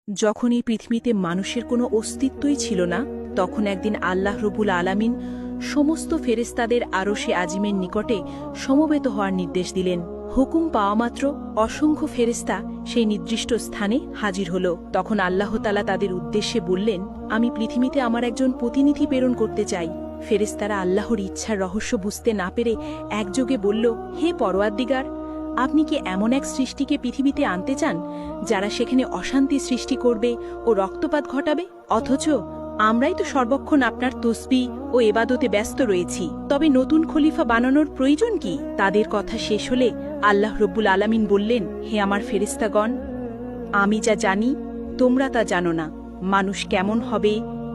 যখন এই পৃথিবীতে মানুষের কোনো অস্তিত্বই ছিল না, তখন একদিন আল্লাহ রব্বুল আলামিন সমস্ত ফেরেশতাদের আরশে আজিমের নিকটে সমবেত হওয়ার নির্দেশ দিলেন। হুকুম পাওয়া মাত্র অসংখ্য ফেরেশতা সেই নির্দিষ্ট স্থানে হাজির হল। তখন আল্লাহ তাআলা তাদের উদ্দেশ্যে বললেন, আমি পৃথিবীতে আমার একজন প্রতিনিধি প্রেরণ করতে চাই। ফেরেশতারা আল্লাহর ইচ্ছার রহস্য বুঝতে না পেরে একযোগে বলল, হে পরওয়ারদিগার, আপনি কি এমন এক সৃষ্টিকে পৃথিবীতে আনতে চান যারা সেখানে অশান্তি সৃষ্টি করবে ও রক্তপাত ঘটাবে? অথচ আমরাই তো সর্বক্ষণ আপনার তসবিহ ও এবাদতে ব্যস্ত রয়েছি। তবে নতুন খলিফা বানানোর প্রয়োজন কি? তাদের কথা শেষ হলে আল্লাহ রব্বুল আলামিন বললেন, হে আমার ফেরেশতাগণ, আমি যা জানি তোমরা তা জানো না। মানুষ কেমন হবে,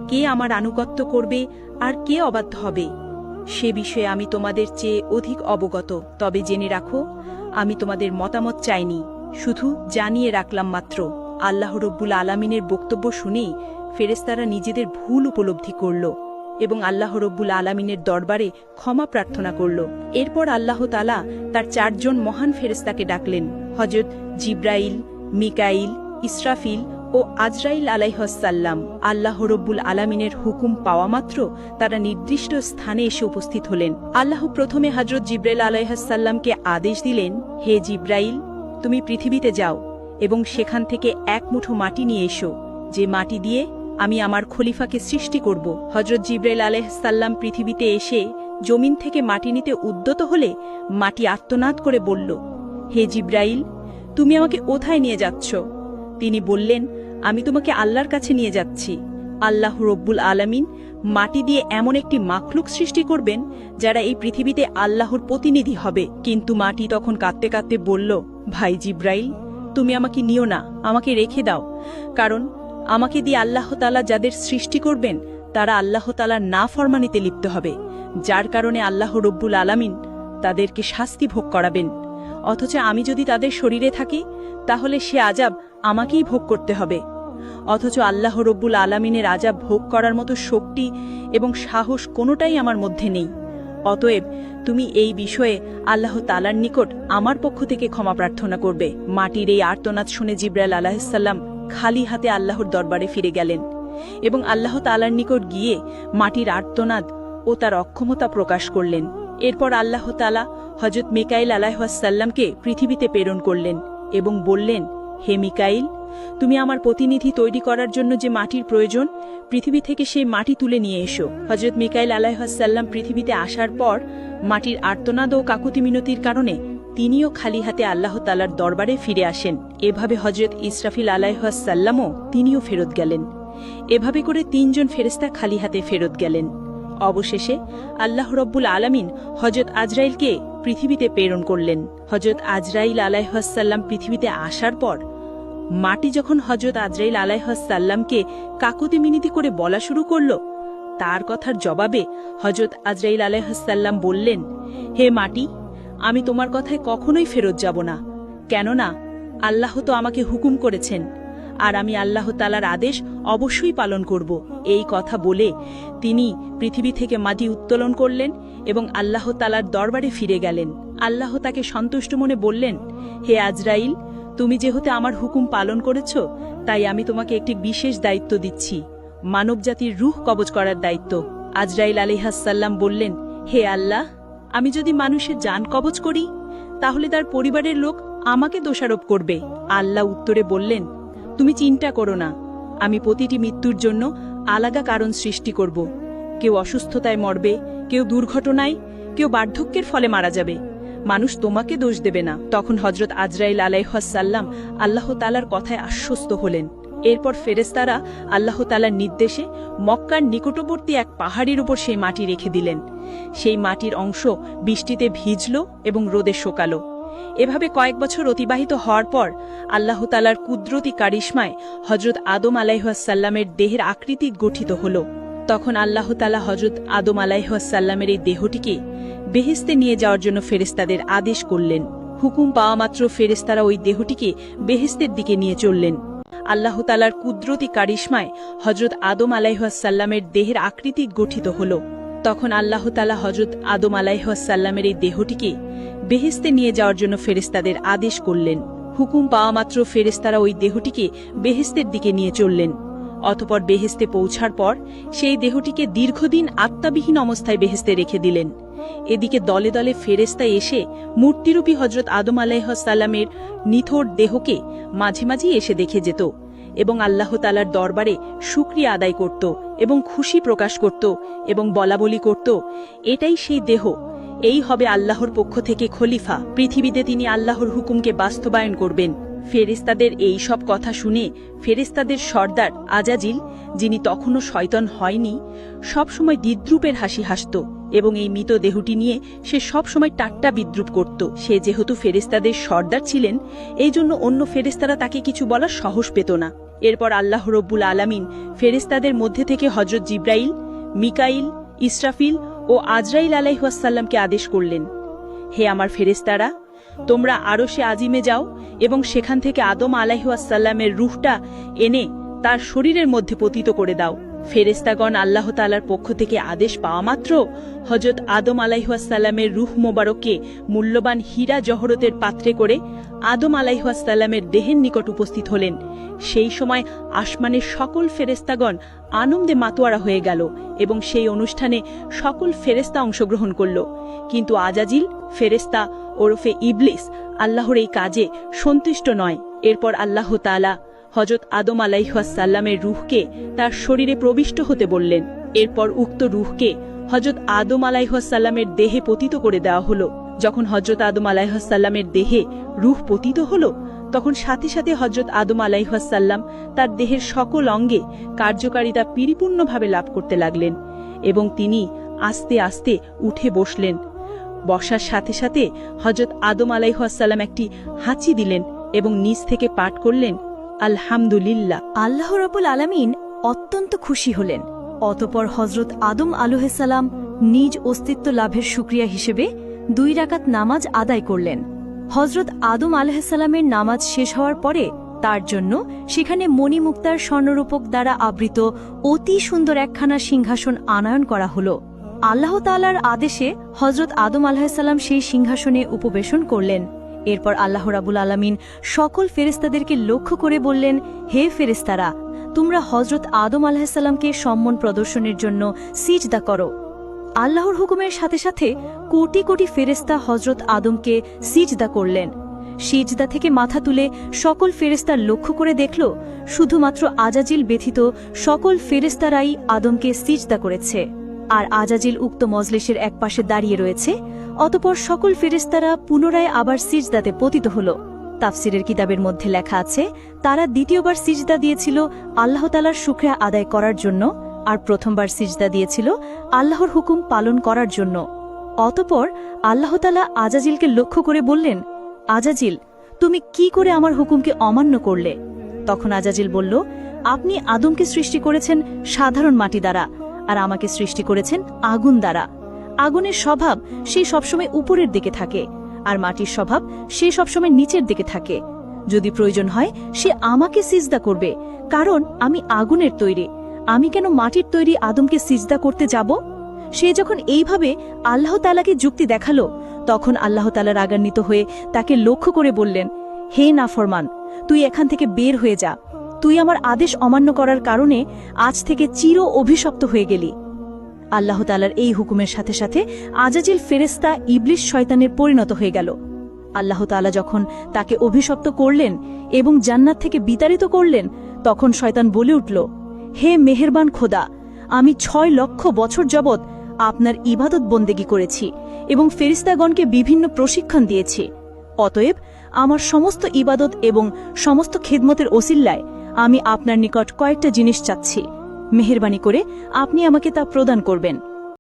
কে আমার আনুগত্য করবে আর কে অবাধ্য হবে, সে বিষয়ে আমি তোমাদের চেয়ে অধিক অবগত। তবে জেনে রাখো, আমি তোমাদের মতামত চাইনি, শুধু জানিয়ে রাখলাম মাত্র। আল্লাহ রব্বুল আলামিনের বক্তব্য শুনেই ফেরেশতারা নিজেদের ভুল উপলব্ধি করল এবং আল্লাহ রব্বুল আলামিনের দরবারে ক্ষমা প্রার্থনা করল। এরপর আল্লাহ তাআলা তার 4 জন মহান ফেরেশতাকে ডাকলেন, হযরত জিব্রাইল, মিকাইল, ইসরাফিল ও আজরাইল আলাইহিসসালাম। আল্লাহ রব্বুল আলামিনের হুকুম পাওয়া মাত্র তারা নির্দিষ্ট স্থানে এসে উপস্থিত হলেন। আল্লাহ প্রথমে হযরত জিব্রাইল আলাইহিসসালামকে আদেশ দিলেন, হে জিব্রাইল, তুমি পৃথিবীতে যাও এবং সেখান থেকে এক মুঠো মাটি নিয়ে এসো, যে মাটি দিয়ে আমি আমার খলিফাকে সৃষ্টি করব। হযরত জিব্রাইল আলাইহিসসালাম পৃথিবীতে এসে জমিন থেকে মাটি নিতে উদ্যত হলে মাটি আর্তনাদ করে বলল, হে জিব্রাইল, তুমি আমাকে কোথায় নিয়ে যাচ্ছ? তিনি বললেন, আমি তোমাকে আল্লাহর কাছে নিয়ে যাচ্ছি। আল্লাহ রব্বুল আলামিন মাটি দিয়ে এমন একটি মাখলুক সৃষ্টি করবেন যারা এই পৃথিবীতে আল্লাহর প্রতিনিধি হবে। কিন্তু মাটি তখন কাঁদতে কাঁদতে বলল, ভাই জিব্রাইল, তুমি আমাকে নিও না, আমাকে রেখে দাও, কারণ আমাকে দিয়ে আল্লাহ তাআলা যাদের সৃষ্টি করবেন তারা আল্লাহ তাআলার নাফরমানিতে লিপ্ত হবে, যার কারণে আল্লাহ রব্বুল আলামিন তাদেরকে শাস্তি ভোগ করাবেন। অথচ আমি যদি তাদের শরীরে থাকি তাহলে সে আযাব আমাকেই ভোগ করতে হবে। অথচ আল্লাহ রব্বুল আলামিনের আযাব ভোগ করার মতো শক্তি এবং সাহস কোনোটাই আমার মধ্যে নেই। অতএব তুমি এই বিষয়ে আল্লাহ তাআলার নিকট আমার পক্ষ থেকে ক্ষমা প্রার্থনা করবে। মাটির এই আর্তনাদ শুনে জিব্রাইল আলাইহিসসালাম খালি হাতে আল্লাহর দরবারে ফিরে গেলেন এবং আল্লাহ তাআলার নিকট গিয়ে মাটির আর্তনাদ ও তার অক্ষমতা প্রকাশ করলেন। এরপর আল্লাহ তাআলা হযরত মিকাইল আলাইহিসসালামকে পৃথিবীতে প্রেরণ করলেন এবং বললেন, হে মিকাইল, তুমি আমার প্রতিনিধি তৈরি করার জন্য যে মাটির প্রয়োজন, পৃথিবী থেকে সেই মাটি তুলে নিয়ে এসো। হযরত মিকাইল আলাইহিসসালাম পৃথিবীতে আসার পর মাটির আর্তনাদ ও কাকুতি মিনতির কারণে তিনিও খালি হাতে আল্লাহ তাআলার দরবারে ফিরে আসেন। এভাবে হযরত ইসরাফিল আলাইহিসসালামও তিনিও ফেরত গেলেন। এভাবে করে 3 জন ফেরেশতা খালি হাতে ফেরত গেলেন। অবশেষে আল্লাহ রব্বুল আলামিন হযরত আজরাইলকে পৃথিবীতে প্রেরণ করলেন। হযরত আজরাইল আলাইহিসসালাম পৃথিবীতে আসার পর মাটি যখন হযরত আজরাইল আলাইহিসসালামকে কাকুতি মিনতি করে বলা শুরু করল, তার কথার জবাবে হযরত আজরাইল আলাইহিসসালাম বললেন, হে মাটি, আমি তোমার কথায় কখনোই ফেরত যাব না, কেননা আল্লাহ তো আমাকে হুকুম করেছেন আর আমি আল্লাহ তাআলার আদেশ অবশ্যই পালন করব। এই কথা বলে তিনি পৃথিবী থেকে মাটি উত্তোলন করলেন এবং আল্লাহ তাআলার দরবারে ফিরে গেলেন। আল্লাহ তাকে সন্তুষ্ট মনে বললেন, হে আজরাইল, তুমি যেহেতু আমার হুকুম পালন করেছ, তাই আমি তোমাকে একটি বিশেষ দায়িত্ব দিচ্ছি, মানবজাতির রূহ কবজ করার দায়িত্ব। আজরাইল আলাইহিসসালাম বললেন, হে আল্লাহ, আমি যদি মানুষের জান কবজ করি তাহলে তার পরিবারের লোক আমাকে দোষারোপ করবে। আল্লাহ উত্তরে বললেন, তুমি চিন্তা করো না, আমি প্রতিটি মৃত্যুর জন্য আলাদা কারণ সৃষ্টি করব। কেউ অসুস্থতায় মরবে, কেউ দুর্ঘটনায়, কেউ বার্ধক্যের ফলে মারা যাবে, মানুষ তোমাকে দোষ দেবে না। তখন হযরত আজরাইল আলাইহিসসালাম আল্লাহ তাআলার কথায় আশ্বস্ত হলেন। এরপর ফেরেশতারা আল্লাহ তাআলার নির্দেশে মক্কার নিকটবর্তী এক পাহাড়ের উপর সেই মাটি রেখে দিলেন। সেই মাটির অংশ বৃষ্টিতে ভিজল এবং রোদে শুকালো। এভাবে কয়েক বছর অতিবাহিত হওয়ার পর আল্লাহ তাআলার কুদরতি কারিশমায় হযরত আদম আলাইহিসসালামের দেহের আকৃতি গঠিত হল। তখন আল্লাহ তাআলা হযরত আদম আলাইহিসসালামের এই দেহটিকে বেহেশতে নিয়ে যাওয়ার জন্য ফেরেশতাদের আদেশ করলেন। হুকুম পাওয়া মাত্র ফেরেশতারা ওই দেহটিকে বেহেশতের দিকে নিয়ে চললেন। আল্লাহ তাআলার কুদরতি কারিশমায় হযরত আদম আলাইহিসসালামের দেহের আকৃতি গঠিত হল। তখন আল্লাহ তাআলা হযরত আদম আলাইহিসসালামের এই দেহটিকে বেহেশতে নিয়ে যাওয়ার জন্য ফেরেশতাদের আদেশ করলেন। হুকুম পাওয়া মাত্র ফেরেশতারা ওই দেহটিকে বেহেশতের দিকে নিয়ে চললেন। অতঃপর বেহেশতে পৌঁছার পর সেই দেহটিকে দীর্ঘদিন আত্মাবিহীন অবস্থায় বেহেশতে রেখে দিলেন। এদিকে দলে দলে ফেরেশতা এসে মূর্তিরূপী হযরত আদম আলাইহিস সালামের নিথর দেহকে মাঝে মাঝেই এসে দেখে যেত এবং আল্লাহ তাআলার দরবারে শুকরিয়া আদায় করত এবং খুশি প্রকাশ করত এবং বলাবলি করত, এটাই সেই দেহ, এই হবে আল্লাহর পক্ষ থেকে খলিফা, পৃথিবীতে তিনি আল্লাহর হুকুমকে বাস্তবায়ন করবেন। ফেরেশতাদের এই সব কথা শুনে ফেরেশতাদের সর্দার আজাজিল, যিনি তখনও শয়তান হয়নি, সবসময় দ্বিদ্রুপের হাসি হাসত এবং এই মৃত দেহটি নিয়ে সে সবসময় টাট্টা বিদ্রুপ করত। সে যেহেতু ফেরেশতাদের সর্দার ছিলেন, এই জন্য অন্য ফেরেশতারা তাকে কিছু বলার সাহস পেত না। এরপর আল্লাহ রব্বুল আলামিন ফেরেশতাদের মধ্যে থেকে হযরত জিব্রাইল, মিকাইল, ইসরাফিল ও আজরাইল আলাইহিস সালামকে আদেশ করলেন, হে আমার ফেরেশতারা, তোমরা আরশে আজিমে যাও এবং সেখান থেকে আদম আলাইহিস সালামের রূহটা এনে তার শরীরের মধ্যে পতিত করে দাও। ফেরেশতাগণ আল্লাহ তাআলার পক্ষ থেকে আদেশ পাওয়া মাত্র হযরত আদম আলাইহিস সালামের রূহ মোবারককে মূল্যবান হীরা জহরতের পাত্রে করে আদম আলাইহিস সালামের দেহের নিকট উপস্থিত হলেন। সেই সময় আসমানের সকল ফেরেশতাগণ আনন্দে মাতোয়ারা হয়ে গেল এবং সেই অনুষ্ঠানে সকল ফেরেশতা অংশগ্রহণ করল। কিন্তু আজাজিল ফেরেশতা ওরফে ইবলিস আল্লাহর এই কাজে সন্তুষ্ট নয়। এরপর আল্লাহ তাআলা হযরত আদম আলাইহিস সালামের রূহকে তার শরীরে প্রবিষ্ট হতে বললেন। এরপর উক্ত রূহকে হযরত আদম আলাইহিস সালামের দেহে পতিত করে দেওয়া হলো। যখন হযরত আদম আলাইহিস সালামের দেহে রূহ পতিত হলো, তখন সাথে সাথে হযরত আদম আলাইহিস সালাম তার দেহের সকল অঙ্গে কার্যকারিতা পরিপূর্ণভাবে লাভ করতে লাগলেন এবং তিনি আস্তে আস্তে উঠে বসলেন। বসার সাথে সাথে হযরত আদম আলাইহিস সালাম একটি হাঁচি দিলেন এবং নিজ থেকে পাঠ করলেন, আলহামদুলিল্লাহ। আল্লাহ রাব্বুল আলামিন অত্যন্ত খুশি হলেন। অতঃপর হযরত আদম আলাইহিস সালাম নিজ অস্তিত্ব লাভের শুকরিয়া হিসেবে 2 রাকাত নামাজ আদায় করলেন। হযরত আদম আলাইহিস সালামের নামাজ শেষ হওয়ার পরে তার জন্য সেখানে মণিমুক্তার স্বর্ণরূপক দ্বারা আবৃত অতি সুন্দর একখানা সিংহাসন আনয়ন করা হলো। আল্লাহ তাআলার আদেশে হযরত আদম আলাইহিস সালাম সেই সিংহাসনে উপবেশন করলেন। এরপর আল্লাহ রাব্বুল আলামিন সকল ফেরেশতাদেরকে লক্ষ্য করে বললেন, হে ফেরেশতারা, তোমরা হযরত আদম আলাইহিস সালামকে সম্মান প্রদর্শনের জন্য সিজদা করো। আল্লাহর হুকুমের সাথে সাথে কোটি কোটি ফেরেশতা হযরত আদমকে সিজদা করলেন। সিজদা থেকে মাথা তুলে সকল ফেরেশতা লক্ষ্য করে দেখল, শুধুমাত্র আজাজিল ব্যতীত সকল ফেরেশতারাই আদমকে সিজদা করেছে, আর আজাজিল উক্ত মজলিসের একপাশে দাঁড়িয়ে রয়েছে। অতঃপর সকল ফেরেশতারা পুনরায় আবার সিজদাতে পতিত হল। তাফসিরের কিতাবের মধ্যে লেখা আছে, তারা দ্বিতীয়বার সিজদা দিয়েছিল আল্লাহ তাআলার শুকরিয়া আদায় করার জন্য, আর প্রথমবার সিজদা দিয়েছিল আল্লাহর হুকুম পালন করার জন্য। অতঃপর আল্লাহ তাআলা আজাজিলকে লক্ষ্য করে বললেন, আজাজিল, তুমি কি করে আমার হুকুমকে অমান্য করলে? তখন আজাজিল বলল, আপনি আদমকে সৃষ্টি করেছেন সাধারণ মাটি দ্বারা, আর আমাকে সৃষ্টি করেছেন আগুন দ্বারা। আগুনের স্বভাব সে সবসময় উপরের দিকে থাকে, আর মাটির স্বভাব সে সবসময় নিচের দিকে থাকে। যদি প্রয়োজন হয় সে আমাকে সিজদা করবে, কারণ আমি আগুনের তৈরি। আমি কেন মাটির তৈরি আদমকে সিজদা করতে যাব? সে যখন এইভাবে আল্লাহ তাআলাকে যুক্তি দেখালো, তখন আল্লাহ তাআলা রাগান্বিত হয়ে তাকে লক্ষ্য করে বললেন, হে নাফরমান, তুই এখান থেকে বের হয়ে যা। তুই আমার আদেশ অমান্য করার কারণে আজ থেকে চির অভিশপ্ত হয়ে গেলি। আল্লাহ তাআলার এই হুকুমের সাথে সাথে আজাজিল ফেরেশতা ইবলিস শয়তানের পরিণত হয়ে গেল। আল্লাহ তাআলা যখন তাকে অভিশপ্ত করলেন এবং জান্নাত থেকে বিতাড়িত করলেন, তখন শয়তান বলে উঠল, হে মেহেরবান খোদা, আমি 6 লক্ষ বছর যাবৎ আপনার ইবাদত বন্দেগী করেছি এবং ফেরেশতাগণকে বিভিন্ন প্রশিক্ষণ দিয়েছি। অতএব আমার সমস্ত ইবাদত এবং সমস্ত খেদমতের ওসিল্লায় আমি আপনার নিকট কয়েকটা জিনিস চাচ্ছি। মেহেরবানি করে আপনি আমাকে তা প্রদান করবেন।